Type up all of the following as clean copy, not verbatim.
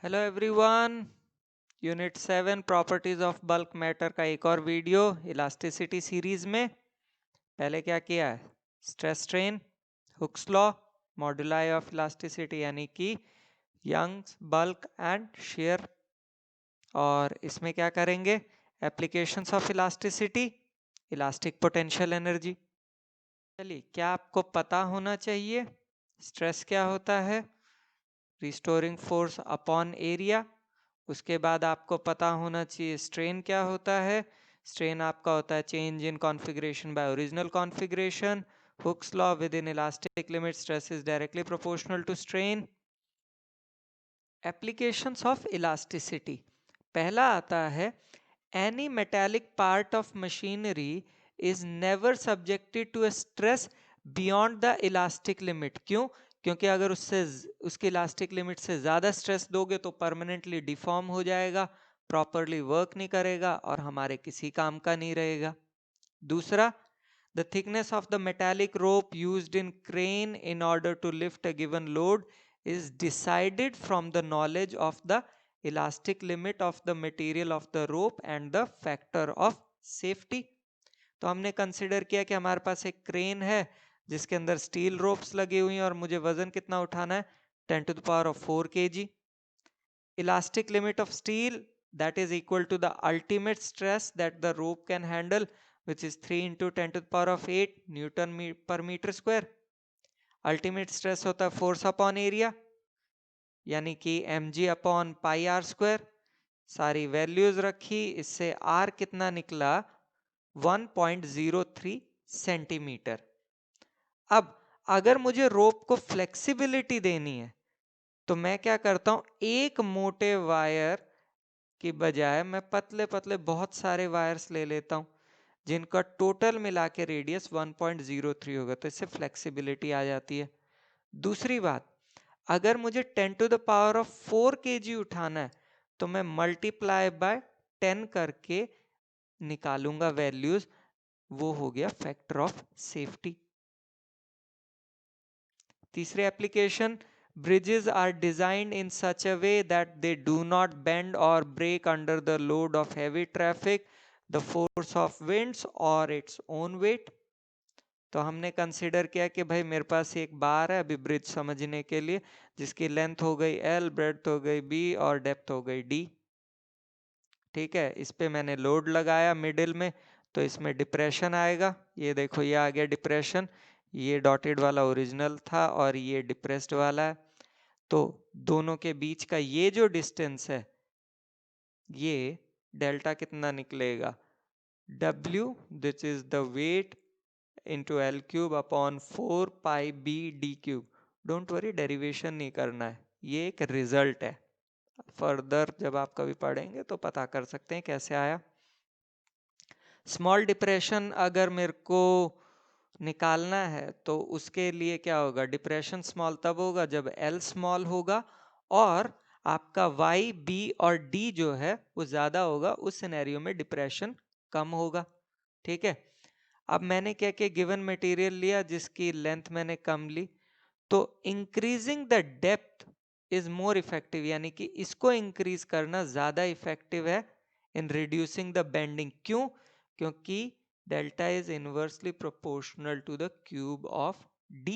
Hello everyone. Unit 7 properties of bulk matter का एक और वीडियो इलास्टिसिटी सीरीज में। पहले क्या किया है? Stress strain, Hooke's law, moduli of elasticity यानी कि यंग्स बल्क एंड शेयर। और इसमें क्या करेंगे? Applications of elasticity, elastic potential energy. चलिए, क्या आपको पता होना चाहिए स्ट्रेस क्या होता है, रिस्टोरिंग फोर्स अपॉन एरिया। उसके बाद आपको पता होना चाहिए स्ट्रेन क्या होता है। स्ट्रेन आपका होता है change in configuration by original configuration. Hooke's law, within elastic limit stress is directly proportional to strain. Applications of elasticity, पहला आता है any metallic part of machinery is never subjected to a stress beyond the elastic limit. क्यों? क्योंकि अगर उसके elastic limit से ज़्यादा stress दोगे तो परमानेंटली डिफॉर्म हो जाएगा, प्रॉपरली वर्क नहीं करेगा और हमारे किसी काम का नहीं रहेगा। दूसरा, the thickness of the metallic rope used in crane in order to lift a given load is decided from the knowledge of the elastic limit of the material of the rope and the factor of safety। तो हमने consider किया कि हमारे पास एक crane है जिसके अंदर steel ropes लगी हुई हैं और मुझे वजन कितना उठाना है? 10 to the power of 4 kg। Elastic limit of steel, that is equal to the ultimate stress that the rope can handle, which is 3 into 10 to the power of 8 Newton per meter square। Ultimate stress होता है force upon area, यानी कि mg upon pi are square. सारी values रखी, इससे r कितना निकला? 1.03 centimetre. अब अगर मुझे रोप को फ्लेक्सिबिलिटी देनी है तो मैं क्या करता हूं, एक मोटे वायर की बजाय मैं पतले पतले बहुत सारे वायर्स ले लेता हूं जिनका टोटल मिला के रेडियस 1.03 होगा, तो इससे फ्लेक्सिबिलिटी आ जाती है। दूसरी बात, अगर मुझे 10 to the power of 4 kg उठाना है तो मैं मल्टीप्लाई बाय 10 करके निकालूंगा वैल्यूज, वो हो गया फैक्टर ऑफ सेफ्टी। तीसरी application, bridges are designed in such a way that they do not bend or break under the load of heavy traffic, the force of winds or its own weight। तो हमने consider किया कि भाई मेरे पास एक बार है अभी ब्रिज समझने के लिए, जिसकी लेंथ हो गई L, ब्रेड्थ हो गई B और डेप्थ हो गई D। ठीक है, इस पे मैंने लोड लगाया मिडिल में, तो इसमें डिप्रेशन आएगा। ये देखो, ये आ गया डिप्रेशन। ये डॉटेड वाला ओरिजिनल था और ये डिप्रेस्ड वाला है। तो दोनों के बीच का ये जो डिस्टेंस है, ये डेल्टा कितना निकलेगा? W, this is the weight into L cube upon 4 pi B D cube. Don't worry, derivation नहीं करना है, ये एक रिजल्ट है। फर्दर जब आप कभी पढ़ेंगे तो पता कर सकते हैं कैसे आया। स्मॉल डिप्रेशन अगर मेरे को निकालना है तो उसके लिए क्या होगा? डिप्रेशन स्मॉल तब होगा जब L स्मॉल होगा और आपका Y, B और D जो है वो ज्यादा होगा, उस सिनेरियो में डिप्रेशन कम होगा। ठीक है, अब मैंने क्या किया, गिवन मटेरियल लिया जिसकी लेंथ मैंने कम ली, तो increasing the depth is more effective, यानी कि इसको इंक्रीज करना ज्यादा इफेक्टिव है इन रिड्यूसिंग द बेंडिंग। क्यों? क्योंकि delta is inversely proportional to the cube of D.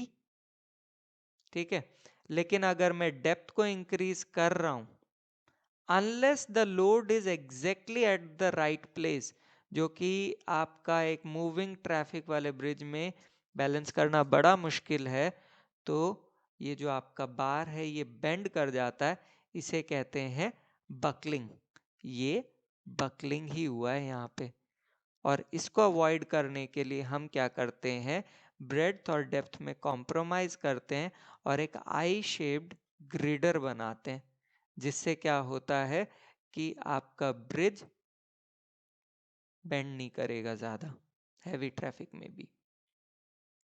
ठीक है, लेकिन अगर मैं डेप्थ को इंक्रीज कर रहा हूं, unless the load is exactly at the right place, जो कि आपका एक मूविंग ट्रैफिक वाले ब्रिज में बैलेंस करना बड़ा मुश्किल है, तो ये जो आपका बार है ये बेंड कर जाता है, इसे कहते हैं बकलिंग। ये बकलिंग ही हुआ है यहाँ पे, और इसको अवॉइड करने के लिए हम क्या करते हैं, ब्रेड्थ और डेप्थ में कॉम्प्रोमाइज करते हैं और एक आई शेप्ड ग्रिडर बनाते हैं, जिससे क्या होता है कि आपका ब्रिज बेंड नहीं करेगा ज्यादा हैवी ट्रैफिक में भी।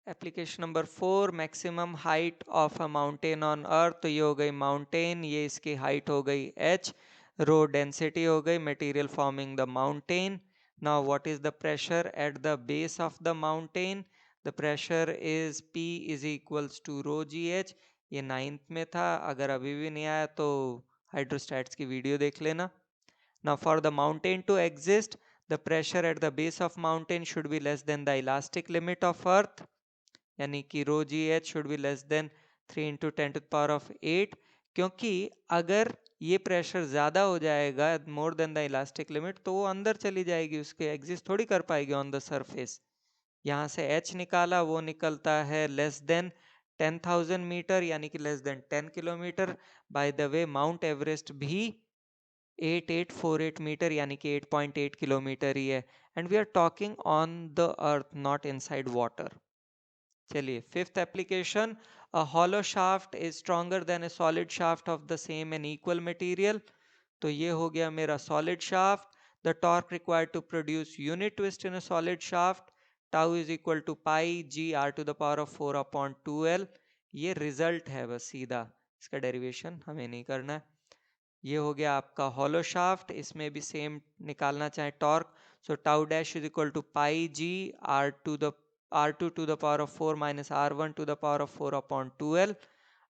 Application number 4, maximum height of a mountain on earth. तो ये हो गई माउंटेन, ये इसकी हाइट हो गई h, रो डेंसिटी हो गई material forming the mountain. Now what is the pressure at the base of the mountain? The pressure is P is equals to rho g h. ये 9th में था, अगर अभी भी नहीं आया तो हाइड्रोस्टैट्स की वीडियो देख लेना। Now for the mountain to exist, the pressure at the base of mountain should be less than the elastic limit of earth, यानी कि rho g h should be less than 3 into 10 to the power of 8, क्योंकि अगर ये pressure ज़्यादा हो जाएगा more than the elastic limit तो वो अंदर चली जाएगी, उसके एग्जिस्ट थोड़ी कर पाएगी ऑन द सरफेस। यहाँ से h निकाला, वो निकलता है लेस देन 10,000 मीटर यानी कि less than 10 kilometre. By the way Mount Everest भी 8848 मीटर यानी कि 8.8 किलोमीटर ही है, and we are talking on the earth not inside water. चलिए fifth application, a hollow shaft is stronger than a solid shaft of the same and equal material. तो ये हो गया मेरा solid shaft. The torque required to produce unit twist in a solid shaft tau is equal to pi g r to the power of 4 upon 2l। ये result है बस, सीधा इसका डेरिवेशन हमें नहीं करना है। ये हो गया आपका हॉलो शाफ्ट, इसमें भी सेम निकालना चाहे torque, so tau dash is equal to pi g r to the power of 4 minus R1 to the power of 4 upon 2l।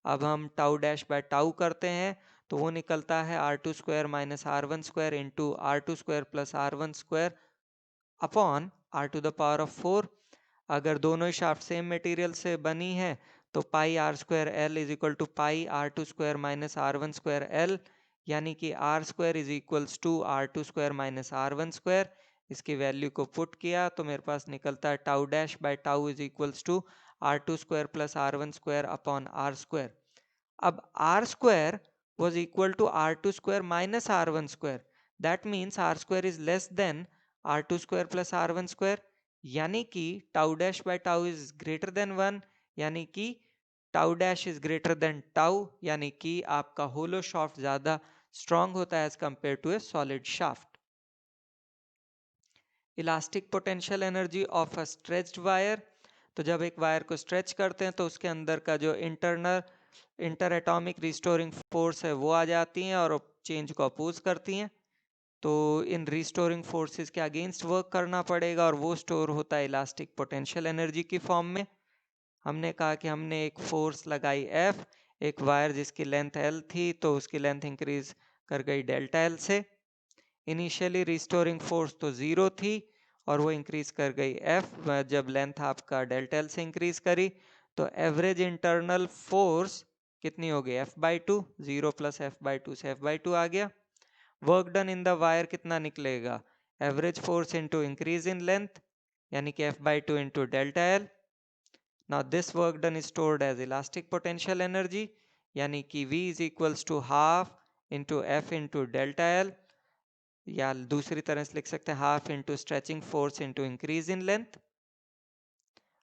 अब हम टाउ डैश बाय टाउ करते हैं तो वो निकलता है R2 square minus R1 square into R2 square plus R1 square upon R to the power of 4। अगर दोनों ही शाफ्ट सेम मटेरियल से बनी है तो pi are square L is equal to pi R2 square minus R1 square L, यानी कि R square is equals to R2 square minus R1 square. इसकी value को पुट किया तो मेरे पास निकलता है tau dash by tau is equals to R2 square plus R1 square upon R square. अब R square was equal to R2 square minus R1 square. That means R square is less than R2 square plus R1 square, यानी कि tau dash by tau is greater than 1, यानी कि tau dash is greater than tau, यानी कि आपका hollow shaft ज़्यादा strong होता है as compare to a solid shaft. Elastic potential energy of a stretched wire, तो जब एक वायर को स्ट्रेच करते हैं तो उसके अंदर का जो इंटर एटॉमिक रिस्टोरिंग फोर्स है वो आ जाती हैं और चेंज को अपोज करती हैं। तो इन रिस्टोरिंग फोर्सेस के अगेंस्ट वर्क करना पड़ेगा और वो स्टोर होता है इलास्टिक पोटेंशियल एनर्जी की फॉर्म में। हमने कहा कि हमने एक फोर्स लगाई F, एक वायर जिसकी लेंथ L थी तो उसकी लेंथ इंक्रीज कर गई डेल्टा L से। इनिशियली रिस्टोरिंग फोर्स तो ज़ीरो थी और वो इंक्रीज कर गई F जब लेंथ आपका डेल्टा L से इंक्रीज करी, तो एवरेज इंटरनल फोर्स कितनी हो गई F/2, 0 प्लस F/2 से F/2 आ गया। Work done in the wire कितना निकलेगा, average force into increase in length यानी कि F/2 into delta L। Now this work done is stored as elastic potential energy, यानी कि V is equals to half into F into delta L, या दूसरी तरह से लिख सकते हैं half into stretching force into increase in length.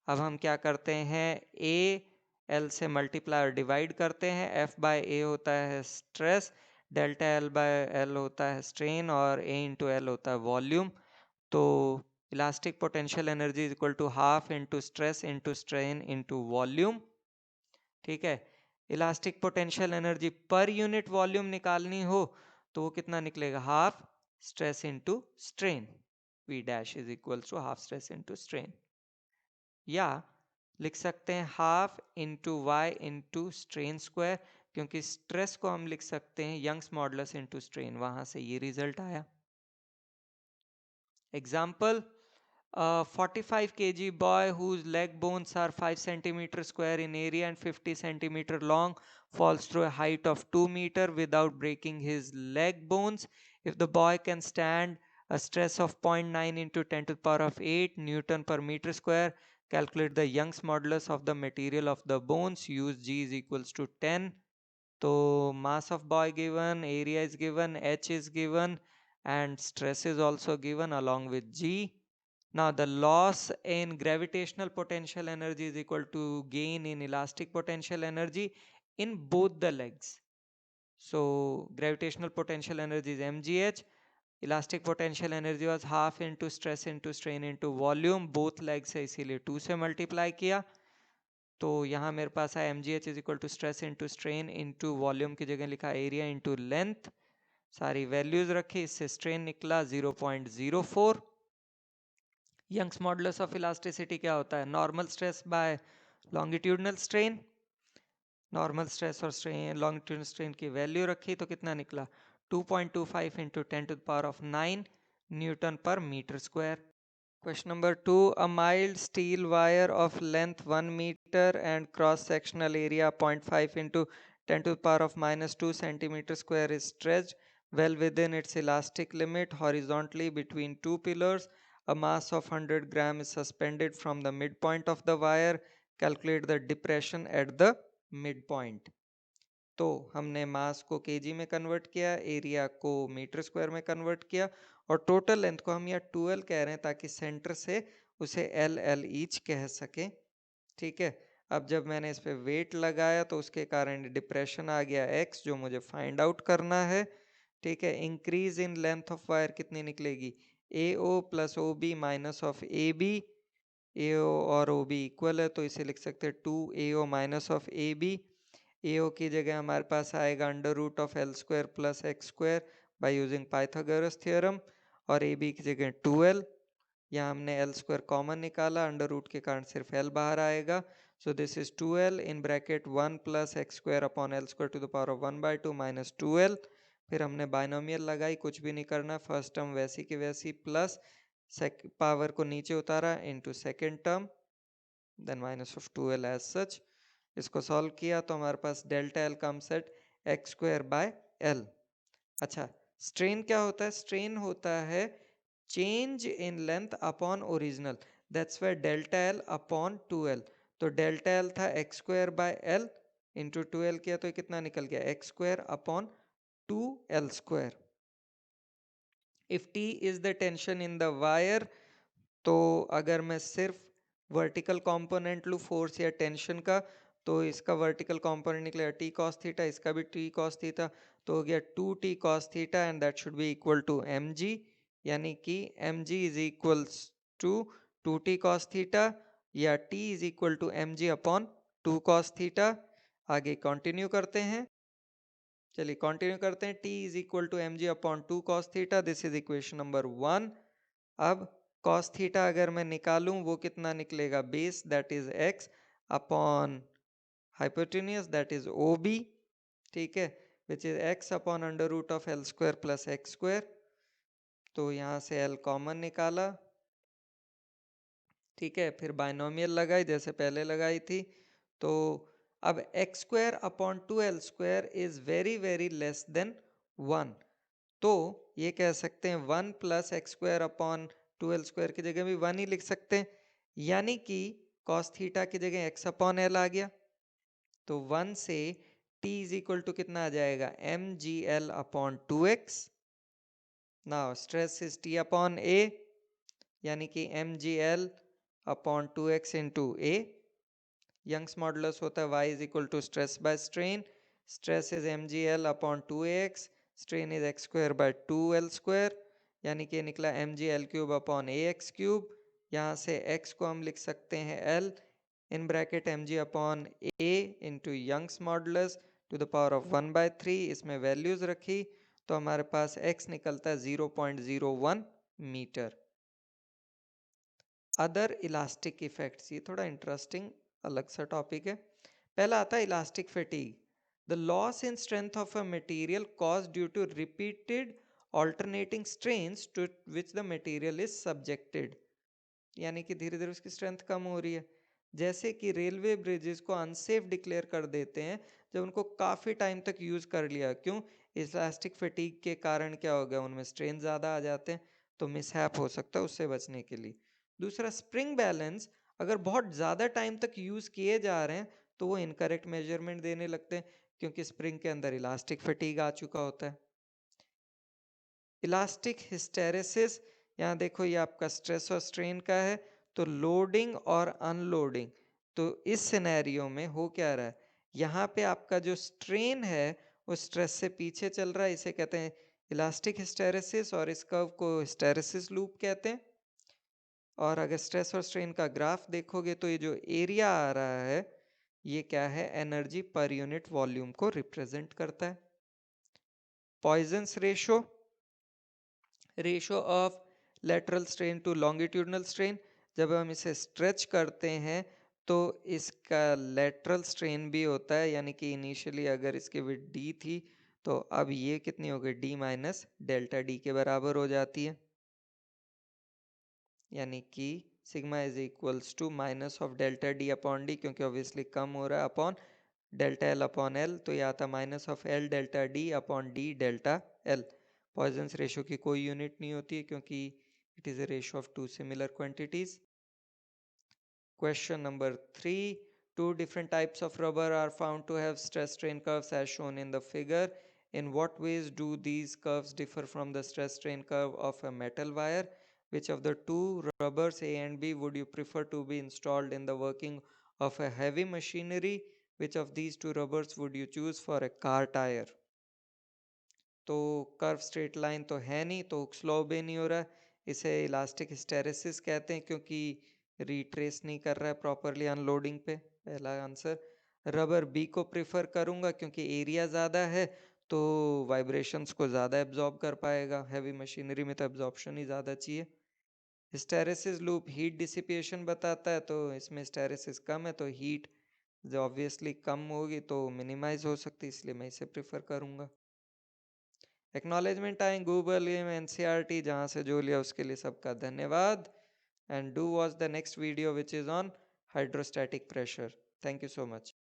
अब हम क्या करते हैं, ए एल से मल्टीप्लाई और डिवाइड करते हैं। F बाय ए होता है stress, delta L by L होता है स्ट्रेन और ए इंटू एल होता है वॉल्यूम। तो elastic potential energy is equal to half into stress into strain into volume. ठीक है, इलास्टिक पोटेंशियल एनर्जी पर यूनिट वॉल्यूम निकालनी हो तो वो कितना निकलेगा, half stress into strain, V dash is equal to half stress into strain, या लिख सकते हैं half into Y into strain square, क्योंकि स्ट्रेस को हम लिख सकते हैं यंग्स मॉडुलस इंटू स्ट्रेन, वहां से ये रिजल्ट आया। Example, a 45 kg boy whose leg bones are 5 centimeter square in area and 50 centimeter long falls through a height of 2 meter without breaking his leg bones. If the boy can stand a stress of 0.9 into 10 to the power of 8 Newton per meter square, calculate the Young's modulus of the material of the bones. Use G is equals to 10. So mass of boy given, area is given, H is given, and stress is also given along with G. Now the loss in gravitational potential energy is equal to gain in elastic potential energy in both the legs. So gravitational potential energy is mgh, elastic potential energy was half into stress into strain into volume, both legs है इसीलिए 2 से multiply किया। तो यहाँ मेरे पास है mgh is equal to stress into strain into volume की जगह लिखा एरिया इंटू लेंथ, सारी वैल्यूज रखी, इससे स्ट्रेन निकला 0.04। यंग्स मॉडुलस ऑफ इलास्टिसिटी क्या होता है, normal stress by longitudinal strain. Normal stress और स्ट्रेन लॉन्गिट्यूडनल स्ट्रेन की वैल्यू रखी तो कितना निकला 2.25 इंटू 10⁻⁹ न्यूटन पर metre square. Question number 2. A mild steel wire of length 1 meter and cross sectional area 0.5 into 10 to the power of minus 2 centimeter square is stretched well within its elastic limit horizontally between two pillars. A mass of 100 gram is suspended from the midpoint of the wire. Calculate the depression at the midpoint. तो हमने मास को KG में convert किया, area को metre square में convert किया और total length को हम यहाँ 12 कह रहे हैं ताकि सेंटर से उसे एल एल ईच कह सके। ठीक है, अब जब मैंने इस पे वेट लगाया तो उसके कारण डिप्रेशन आ गया x जो मुझे फाइंड आउट करना है। ठीक है, increase in length of wire कितनी निकलेगी AO plus OB minus of AB। AO और OB इक्वल है तो इसे लिख सकते हैं 2AO minus of AB। AO की जगह हमारे पास आएगा under root of L square plus X square by using Pythagoras theorem और AB की जगह 2L। यहाँ हमने एल स्क्वायर कॉमन निकाला, अंडर रूट के कारण सिर्फ L बाहर आएगा। So this is 2L in bracket 1 plus X square upon L square to the power of 1/2 minus 2L। फिर हमने बाइनोमियल लगाई, कुछ भी नहीं करना, फर्स्ट टर्म वैसी की वैसी प्लस पावर को नीचे उतारा into second term then minus of 2L as such. इसको सॉल्व किया तो हमारे पास delta L comes at x square by L. अच्छा, स्ट्रेन क्या होता है? स्ट्रेन होता है change in length upon original, that's why delta L upon 2L। तो डेल्टा एल था x square by L into 2L किया तो कितना निकल गया x square upon 2L square. If T is the tension in the wire तो अगर मैं सिर्फ वर्टिकल कंपोनेंट लूँ फोर्स या टेंशन का तो इसका वर्टिकल कंपोनेंट निकलेगा टी कॉस थीटा, इसका भी टी कॉस थीटा, तो हो गया 2t cos theta and that should be equal to mg, यानी कि mg is equals to 2t cos theta या t is equal to mg upon 2 cos theta. आगे continue करते हैं, चलिए कंटिन्यू करते हैं, t is equal to mg upon 2 cos theta, this is equation number 1। अब cos थीटा अगर मैं निकालूं वो कितना निकलेगा, base that is x upon hypotenuse that is OB। ठीक है, which is x upon under root of L square plus X square. तो यहाँ से l कॉमन निकाला। ठीक है, फिर बाइनोमियल लगाई जैसे पहले लगाई थी। तो अब x square upon 2L square is very very less than 1, तो ये कह सकते हैं 1 plus X square upon 2L square की जगह भी 1 ही लिख सकते हैं, यानी कि कॉस थीटा की जगह x अपॉन एल आ गया। तो 1 से t इज इक्वल टू कितना आ जाएगा mgl upon 2x। Now stress is t upon a, यानी कि mgl upon 2x into a। Young's modulus होता है y is equal to stress by strain, stress is mgl upon 2ax, strain is x square by 2L square, यानी कि निकला mgl cube upon ax cube. यहाँ से x को हम लिख सकते हैं l in bracket mg upon a into Young's modulus to the power of 1/3। इसमें वैल्यूज रखी तो हमारे पास x निकलता है 0.01 मीटर। अदर इलास्टिक इफेक्ट्स, ये थोड़ा इंटरेस्टिंग अलग सा टॉपिक है। पहला आता है elastic fatigue, the loss in strength of a material cause due to repeated alternating strains to which the material is subjected, यानी कि धीरे धीरे उसकी स्ट्रेंथ कम हो रही है। जैसे कि रेलवे ब्रिजेस को अनसेफ डिक्लेयर कर देते हैं जब उनको काफ़ी टाइम तक यूज़ कर लिया, क्यों? इलास्टिक फैटीग के कारण क्या हो गया, उनमें स्ट्रेन ज़्यादा आ जाते हैं तो मिसहैप हो सकता है, उससे बचने के लिए। दूसरा, स्प्रिंग बैलेंस अगर बहुत ज़्यादा टाइम तक यूज़ किए जा रहे हैं तो वो इनकरेक्ट मेजरमेंट देने लगते हैं क्योंकि स्प्रिंग के अंदर इलास्टिक फैटीग आ चुका होता है। इलास्टिक हिस्टेरेसिस, यहाँ देखो ये आपका स्ट्रेस और स्ट्रेन का है, तो लोडिंग और अनलोडिंग, तो इस सिनेरियो में हो क्या रहा है, यहाँ पे आपका जो स्ट्रेन है वो स्ट्रेस से पीछे चल रहा है, इसे कहते हैं इलास्टिक हिस्टेरेसिस और इस कर्व को हिस्टेरेसिस लूप कहते हैं। और अगर स्ट्रेस और स्ट्रेन का ग्राफ देखोगे तो ये जो एरिया आ रहा है ये क्या है, एनर्जी पर यूनिट वॉल्यूम को रिप्रेजेंट करता है। Poisson's ratio, ratio of lateral strain to longitudinal strain, जब हम इसे स्ट्रेच करते हैं तो इसका लेटरल स्ट्रेन भी होता है, यानी कि इनिशियली अगर इसकी विड्थ डी थी तो अब ये कितनी हो गई, डी माइनस डेल्टा डी के बराबर हो जाती है, यानी कि sigma is equals to minus of delta D upon D, क्योंकि ऑब्वियसली कम हो रहा है, upon delta L upon L, तो ये आता minus of L delta D upon D delta L. Poisson's ratio की कोई यूनिट नहीं होती है क्योंकि it is a ratio of two similar quantities. Question number 3. Two different types of rubber are found to have stress strain curves as shown in the figure. In what ways do these curves differ from the stress strain curve of a metal wire? Which of the two rubbers A and B would you prefer to be installed in the working of a heavy machinery? Which of these two rubbers would you choose for a car tire? तो curve straight line तो है नहीं, तो slow भी नहीं हो रहा है, इसे इलास्टिक हिस्टेरेसिस कहते हैं क्योंकि रिट्रेस नहीं कर रहा है प्रॉपरली अनलोडिंग पे, पहला आंसर। रबर बी को प्रिफर करूंगा क्योंकि एरिया ज़्यादा है तो वाइब्रेशंस को ज़्यादा एब्जॉर्ब कर पाएगा, हैवी मशीनरी में तो एब्जॉर्प्शन ही ज़्यादा चाहिए। हिस्टेरेसिस लूप हीट डिसिपिएशन बताता है, तो इसमें हिस्टेरेसिस कम है तो हीट जो ऑब्वियसली कम होगी तो मिनिमाइज हो सकती है, इसलिए मैं इसे प्रिफर करूंगा। एक्नॉलेजमेंट आए गूगल एनसीईआरटी, जहाँ से जो लिया उसके लिए सबका धन्यवाद। And do watch the next video which is on hydrostatic pressure. Thank you so much.